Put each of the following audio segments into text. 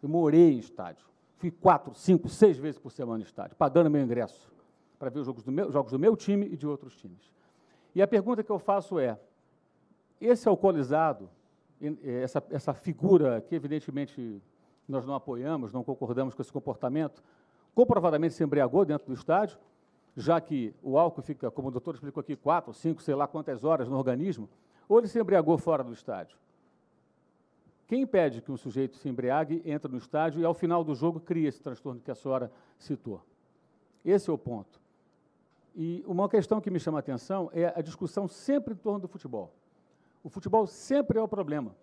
Eu morei em estádio. Fui 4, 5, 6 vezes por semana no estádio, pagando meu ingresso para ver os jogos do meu time e de outros times. E a pergunta que eu faço é, esse alcoolizado, essa figura que, evidentemente, nós não apoiamos, não concordamos com esse comportamento, comprovadamente se embriagou dentro do estádio, já que o álcool fica, como o doutor explicou aqui, 4, 5, sei lá quantas horas no organismo, ou ele se embriagou fora do estádio. Quem impede que um sujeito se embriague, entra no estádio e, ao final do jogo, cria esse transtorno que a senhora citou? Esse é o ponto. E uma questão que me chama a atenção é a discussão sempre em torno do futebol. O futebol sempre é o problema.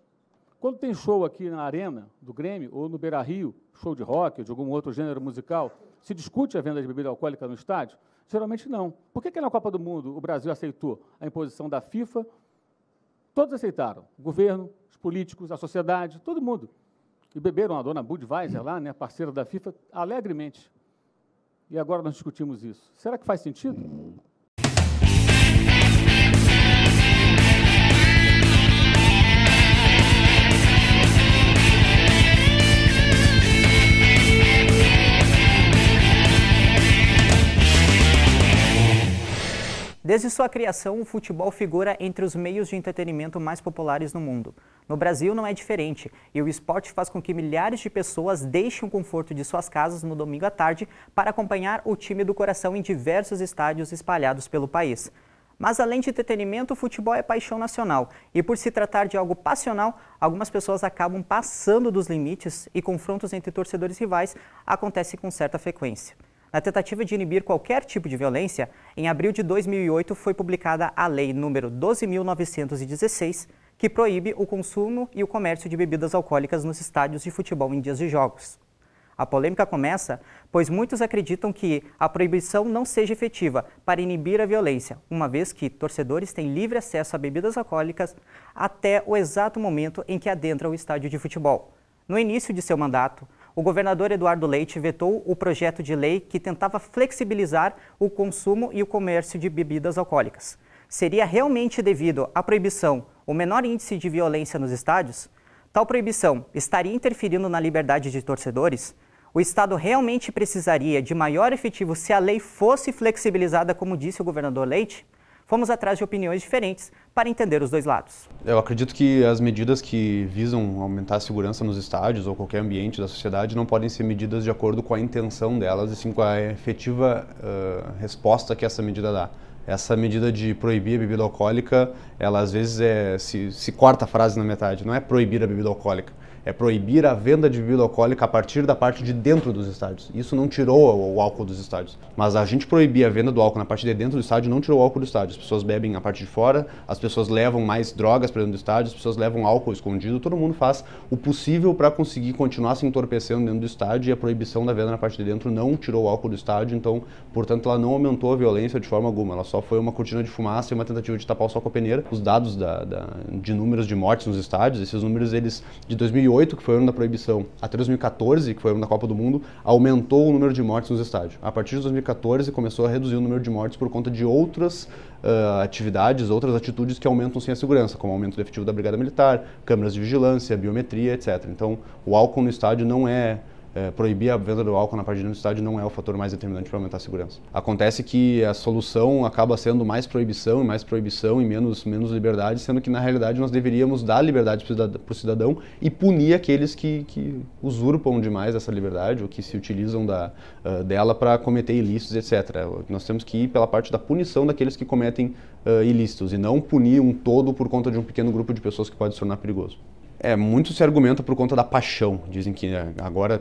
Quando tem show aqui na arena do Grêmio, ou no Beira-Rio, show de rock, ou de algum outro gênero musical, se discute a venda de bebida alcoólica no estádio? Geralmente não. Por que na Copa do Mundo o Brasil aceitou a imposição da FIFA? Todos aceitaram. O governo, os políticos, a sociedade, todo mundo. E beberam a dona Budweiser lá, né, parceira da FIFA, alegremente. E agora nós discutimos isso. Será que faz sentido? Desde sua criação, o futebol figura entre os meios de entretenimento mais populares no mundo. No Brasil não é diferente, e o esporte faz com que milhares de pessoas deixem o conforto de suas casas no domingo à tarde para acompanhar o time do coração em diversos estádios espalhados pelo país. Mas além de entretenimento, o futebol é paixão nacional, e por se tratar de algo passional, algumas pessoas acabam passando dos limites e confrontos entre torcedores rivais acontecem com certa frequência. Na tentativa de inibir qualquer tipo de violência, em abril de 2008 foi publicada a Lei nº 12.916, que proíbe o consumo e o comércio de bebidas alcoólicas nos estádios de futebol em dias de jogos. A polêmica começa, pois muitos acreditam que a proibição não seja efetiva para inibir a violência, uma vez que torcedores têm livre acesso a bebidas alcoólicas até o exato momento em que adentram o estádio de futebol. No início de seu mandato, o governador Eduardo Leite vetou o projeto de lei que tentava flexibilizar o consumo e o comércio de bebidas alcoólicas. Seria realmente devido à proibição o menor índice de violência nos estádios? Tal proibição estaria interferindo na liberdade de torcedores? O Estado realmente precisaria de maior efetivo se a lei fosse flexibilizada, como disse o governador Leite? Fomos atrás de opiniões diferentes para entender os dois lados. Eu acredito que as medidas que visam aumentar a segurança nos estádios ou qualquer ambiente da sociedade não podem ser medidas de acordo com a intenção delas, e sim com a efetiva resposta que essa medida dá. Essa medida de proibir a bebida alcoólica, ela às vezes se corta a frase na metade. Não é proibir a bebida alcoólica, é proibir a venda de bebida alcoólica a partir da parte de dentro dos estádios. Isso não tirou o álcool dos estádios. Mas a gente proibir a venda do álcool na parte de dentro do estádio não tirou o álcool do estádio. As pessoas bebem a parte de fora, as pessoas levam mais drogas para dentro do estádio, as pessoas levam álcool escondido, todo mundo faz o possível para conseguir continuar se entorpecendo dentro do estádio, e a proibição da venda na parte de dentro não tirou o álcool do estádio, então, portanto, ela não aumentou a violência de forma alguma. Ela só foi uma cortina de fumaça e uma tentativa de tapar o sol com a peneira. Os dados de números de mortes nos estádios, esses números, eles de 2008, que foi o ano da proibição, até 2014, que foi o ano da Copa do Mundo, aumentou o número de mortes nos estádios. A partir de 2014, começou a reduzir o número de mortes por conta de outras atividades, outras atitudes que aumentam sim a segurança, como aumento do efetivo da Brigada Militar, câmeras de vigilância, biometria, etc. Então, o álcool no estádio não proibir a venda do álcool na parte de dentro do estádio não é o fator mais determinante para aumentar a segurança. Acontece que a solução acaba sendo mais proibição e menos liberdade, sendo que na realidade nós deveríamos dar liberdade para o cidadão e punir aqueles que usurpam demais essa liberdade ou que se utilizam dela para cometer ilícitos, etc. Nós temos que ir pela parte da punição daqueles que cometem ilícitos e não punir um todo por conta de um pequeno grupo de pessoas que pode se tornar perigoso. Muito se argumenta por conta da paixão. Dizem que agora,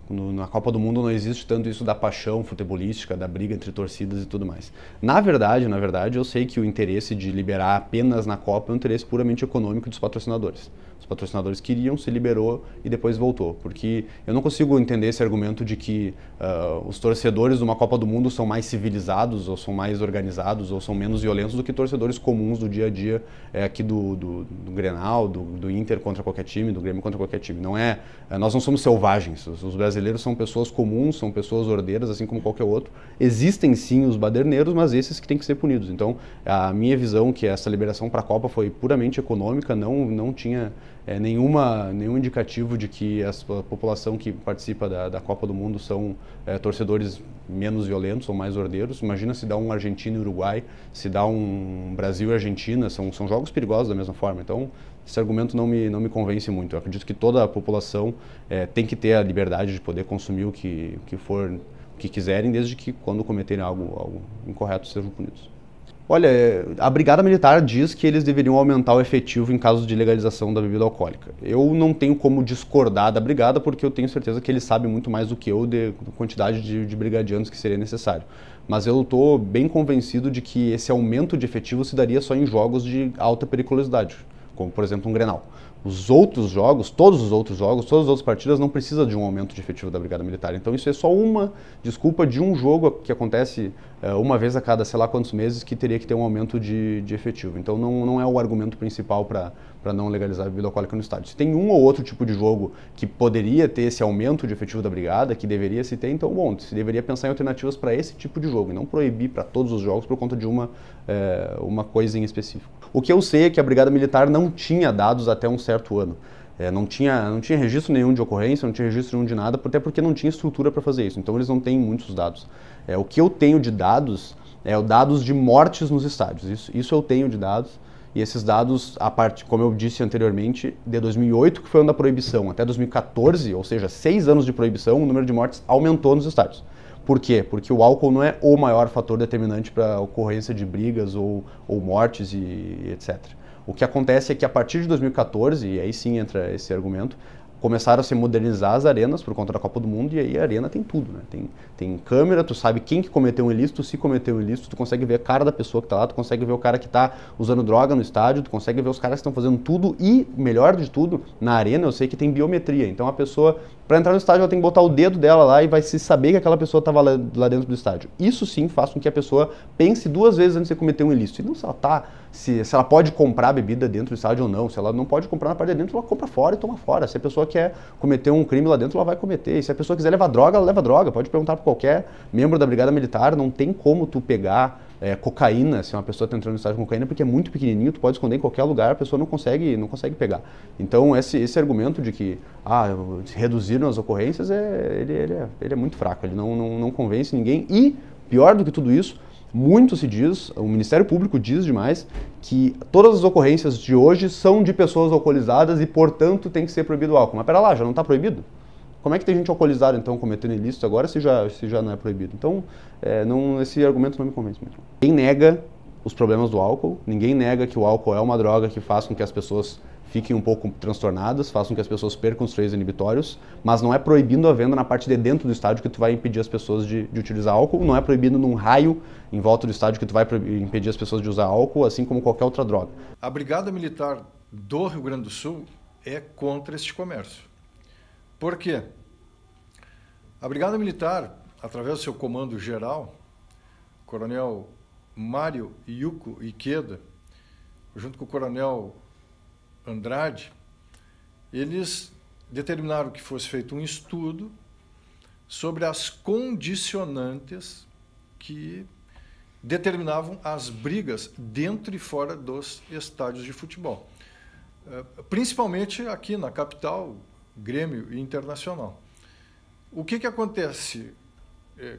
na Copa do Mundo, não existe tanto isso da paixão futebolística, da briga entre torcidas e tudo mais. Na verdade, eu sei que o interesse de liberar apenas na Copa é um interesse puramente econômico dos patrocinadores. Os patrocinadores queriam, se liberou e depois voltou. Porque eu não consigo entender esse argumento de que os torcedores de uma Copa do Mundo são mais civilizados, ou são mais organizados, ou são menos violentos do que torcedores comuns do dia a dia aqui do Grenal, do Inter contra qualquer time, do Grêmio contra qualquer time. Nós não somos selvagens. Os brasileiros são pessoas comuns, são pessoas ordeiras, assim como qualquer outro. Existem sim os baderneiros, mas esses que têm que ser punidos. Então, a minha visão que essa liberação para a Copa foi puramente econômica, não tinha nenhum indicativo de que a população que participa da Copa do Mundo são torcedores menos violentos ou mais ordeiros. Imagina se dá um Argentina e Uruguai, se dá um Brasil e Argentina, são jogos perigosos da mesma forma. Então, esse argumento não me convence muito. Eu acredito que toda a população tem que ter a liberdade de poder consumir o que quiserem, desde que quando cometerem algo incorreto sejam punidos. Olha, a Brigada Militar diz que eles deveriam aumentar o efetivo em casos de legalização da bebida alcoólica. Eu não tenho como discordar da Brigada, porque eu tenho certeza que eles sabem muito mais do que eu da quantidade de brigadianos que seria necessário. Mas eu estou bem convencido de que esse aumento de efetivo se daria só em jogos de alta periculosidade, como por exemplo um Grenal. Os outros jogos, todas as outras partidas não precisam de um aumento de efetivo da Brigada Militar. Então isso é só uma desculpa de um jogo que acontece uma vez a cada sei lá quantos meses que teria que ter um aumento de efetivo. Então não é o argumento principal para não legalizar a bebida alcoólica no estádio. Se tem um ou outro tipo de jogo que poderia ter esse aumento de efetivo da Brigada, que deveria se ter, então bom, se deveria pensar em alternativas para esse tipo de jogo e não proibir para todos os jogos por conta de uma coisa em específico. O que eu sei é que a Brigada Militar não tinha dados até um certo ano. Não tinha registro nenhum de ocorrência, não tinha registro nenhum de nada, até porque não tinha estrutura para fazer isso. Então eles não têm muitos dados. O que eu tenho de dados é dados de mortes nos estádios. Isso eu tenho de dados. E esses dados, como eu disse anteriormente, de 2008, que foi o ano da proibição, até 2014, ou seja, 6 anos de proibição, o número de mortes aumentou nos estádios. Por quê? Porque o álcool não é o maior fator determinante para a ocorrência de brigas ou mortes e etc. O que acontece é que a partir de 2014, e aí sim entra esse argumento, começaram a se modernizar as arenas por conta da Copa do Mundo, e aí a arena tem tudo, né? Tem câmera, tu sabe quem que cometeu um ilícito, se cometeu um ilícito, tu consegue ver a cara da pessoa que está lá, tu consegue ver o cara que está usando droga no estádio, tu consegue ver os caras que estão fazendo tudo, e, melhor de tudo, na arena eu sei que tem biometria, então a pessoa, para entrar no estádio, ela tem que botar o dedo dela lá e vai se saber que aquela pessoa estava lá dentro do estádio. Isso sim faz com que a pessoa pense 2 vezes antes de cometer um ilícito, e não se ela pode comprar bebida dentro do estádio ou não. Se ela não pode comprar na parte de dentro, ela compra fora e toma fora. Se a pessoa quer cometer um crime lá dentro, ela vai cometer. E se a pessoa quiser levar droga, ela leva droga. Pode perguntar para qualquer membro da Brigada Militar. Não tem como tu pegar cocaína, se uma pessoa está entrando no estádio com cocaína, porque é muito pequenininho, tu pode esconder em qualquer lugar, a pessoa não consegue pegar. Então esse argumento de que reduziram as ocorrências, ele é muito fraco, ele não convence ninguém. E, pior do que tudo isso, muito se diz, o Ministério Público diz demais, que todas as ocorrências de hoje são de pessoas alcoolizadas e, portanto, tem que ser proibido o álcool. Mas pera lá, já não está proibido? Como é que tem gente alcoolizada, então, cometendo ilícito agora se já não é proibido? Então, esse argumento não me convence muito. Ninguém nega os problemas do álcool, ninguém nega que o álcool é uma droga que faz com que as pessoas fiquem um pouco transtornadas, faz com que as pessoas percam os freios inibitórios, mas não é proibindo a venda na parte de dentro do estádio que tu vai impedir as pessoas de utilizar álcool, não é proibindo num raio em volta do estádio que tu vai impedir as pessoas de usar álcool, assim como qualquer outra droga. A Brigada Militar do Rio Grande do Sul é contra este comércio. Por quê? A Brigada Militar, através do seu comando geral, Coronel Mário Yuko Ikeda, junto com o Coronel Andrade, eles determinaram que fosse feito um estudo sobre as condicionantes que determinavam as brigas dentro e fora dos estádios de futebol. Principalmente aqui na capital, Grêmio e Internacional. O que acontece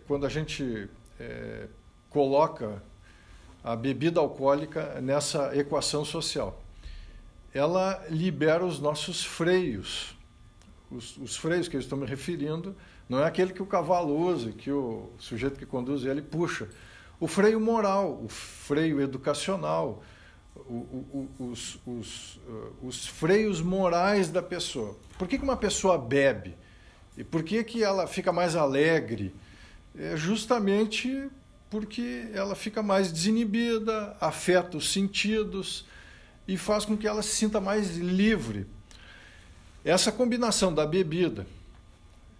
quando a gente coloca a bebida alcoólica nessa equação social? Ela libera os nossos freios. Os freios que eu estou me referindo não é aquele que o cavalo usa, que o sujeito que conduz ele puxa. O freio moral, o freio educacional, os freios morais da pessoa. Por que uma pessoa bebe? E por que ela fica mais alegre? É justamente porque ela fica mais desinibida, afeta os sentidos e faz com que ela se sinta mais livre. Essa combinação da bebida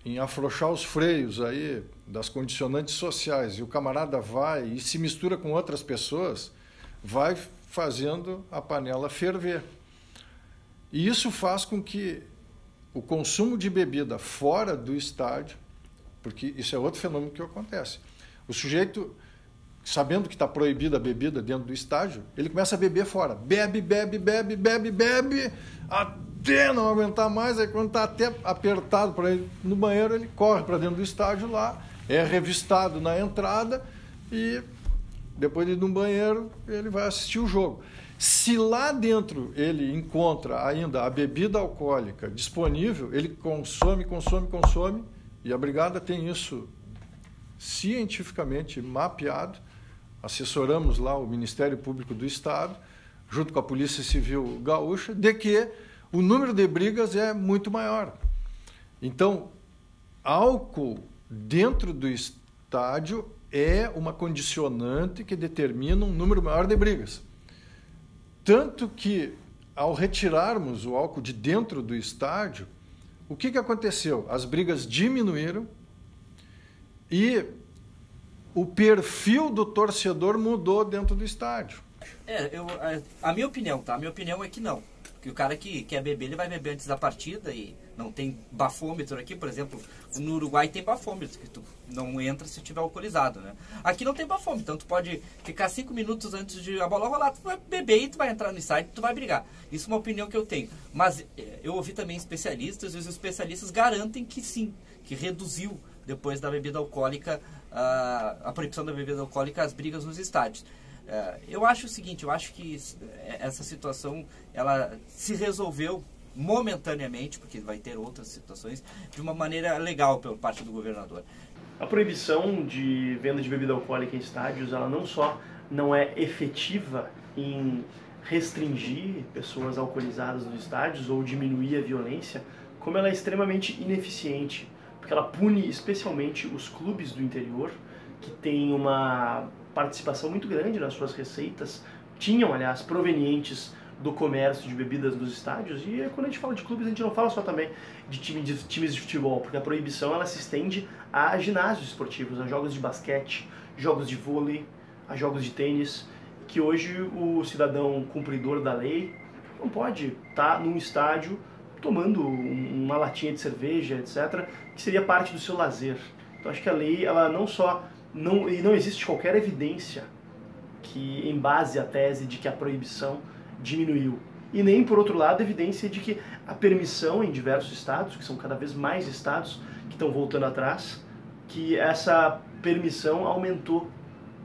em afrouxar os freios aí das condicionantes sociais, e o camarada vai e se mistura com outras pessoas, vai fazendo a panela ferver. E isso faz com que o consumo de bebida fora do estádio, porque isso é outro fenômeno que acontece. O sujeito sabendo que está proibida a bebida dentro do estádio, ele começa a beber fora. Bebe, bebe, bebe, bebe, bebe, até não aguentar mais. Aí quando está até apertado para ir no banheiro, ele corre para dentro do estádio lá, é revistado na entrada e depois de ir no banheiro, ele vai assistir o jogo. Se lá dentro ele encontra ainda a bebida alcoólica disponível, ele consome, e a Brigada tem isso cientificamente mapeado. Assessoramos lá o Ministério Público do Estado, junto com a Polícia Civil Gaúcha, de que o número de brigas é muito maior. Então, álcool dentro do estádio é uma condicionante que determina um número maior de brigas. Tanto que, ao retirarmos o álcool de dentro do estádio, o que aconteceu? As brigas diminuíram e o perfil do torcedor mudou dentro do estádio. A minha opinião, tá? A minha opinião é que não. Que o cara que quer beber, ele vai beber antes da partida e não tem bafômetro aqui, por exemplo, no Uruguai tem bafômetro, que tu não entra se tiver alcoolizado, né? Aqui não tem bafômetro, então tu pode ficar 5 minutos antes de a bola rolar, tu vai beber e tu vai entrar no estádio e tu vai brigar. Isso é uma opinião que eu tenho. Mas eu ouvi também especialistas, e os especialistas garantem que sim, que reduziu depois da bebida alcoólica, a proibição da bebida alcoólica, as brigas nos estádios. Eu acho o seguinte, eu acho que essa situação, ela se resolveu momentaneamente, porque vai ter outras situações, de uma maneira legal pela parte do governador. A proibição de venda de bebida alcoólica em estádios, ela não só não é efetiva em restringir pessoas alcoolizadas nos estádios ou diminuir a violência, como ela é extremamente ineficiente, porque ela pune especialmente os clubes do interior, que têm uma participação muito grande nas suas receitas, tinham, aliás, provenientes do comércio de bebidas nos estádios. E quando a gente fala de clubes, a gente não fala só também de times de futebol, porque a proibição ela se estende a ginásios esportivos, a jogos de basquete, jogos de vôlei, a jogos de tênis, que hoje o cidadão cumpridor da lei não pode estar num estádio tomando uma latinha de cerveja, etc., que seria parte do seu lazer. Então acho que a lei, ela não só não existe qualquer evidência que embase a tese de que a proibição diminuiu. E nem, por outro lado, evidência de que a permissão em diversos estados, que são cada vez mais estados que estão voltando atrás, que essa permissão aumentou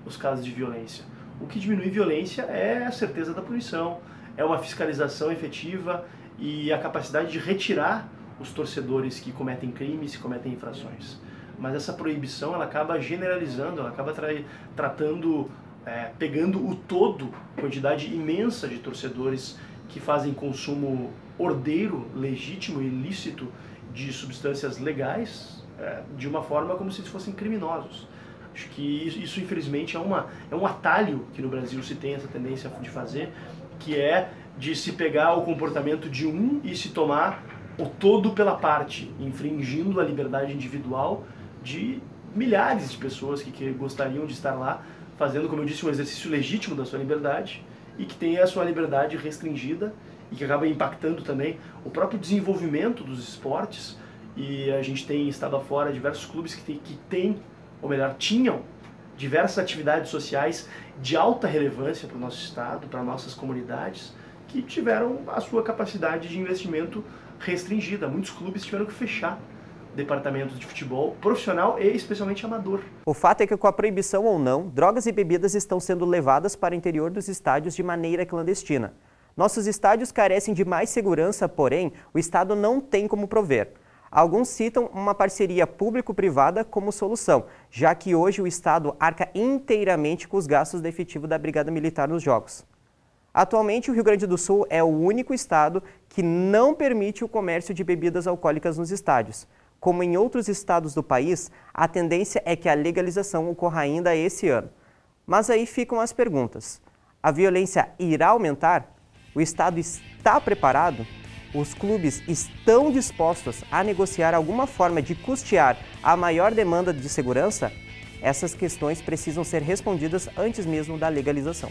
os casos de violência. O que diminui violência é a certeza da punição, é uma fiscalização efetiva e a capacidade de retirar os torcedores que cometem crimes, que cometem infrações. Mas essa proibição ela acaba generalizando, ela acaba tratando, pegando o todo, quantidade imensa de torcedores que fazem consumo ordeiro, legítimo e lícito de substâncias legais, de uma forma como se eles fossem criminosos. Acho que isso infelizmente, é um atalho que no Brasil se tem essa tendência de fazer, que é de se pegar o comportamento de um e se tomar o todo pela parte, infringindo a liberdade individual de milhares de pessoas que gostariam de estar lá, fazendo, como eu disse, um exercício legítimo da sua liberdade e que tem a sua liberdade restringida e que acaba impactando também o próprio desenvolvimento dos esportes. E a gente tem estado afora diversos clubes que têm, ou melhor, tinham diversas atividades sociais de alta relevância para o nosso estado, para nossas comunidades, que tiveram a sua capacidade de investimento restringida. Muitos clubes tiveram que fechar departamentos de futebol profissional e especialmente amador. O fato é que, com a proibição ou não, drogas e bebidas estão sendo levadas para o interior dos estádios de maneira clandestina. Nossos estádios carecem de mais segurança, porém, o Estado não tem como prover. Alguns citam uma parceria público-privada como solução, já que hoje o Estado arca inteiramente com os gastos de efetivo da Brigada Militar nos Jogos. Atualmente, o Rio Grande do Sul é o único estado que não permite o comércio de bebidas alcoólicas nos estádios. Como em outros estados do país, a tendência é que a legalização ocorra ainda esse ano. Mas aí ficam as perguntas. A violência irá aumentar? O Estado está preparado? Os clubes estão dispostos a negociar alguma forma de custear a maior demanda de segurança? Essas questões precisam ser respondidas antes mesmo da legalização.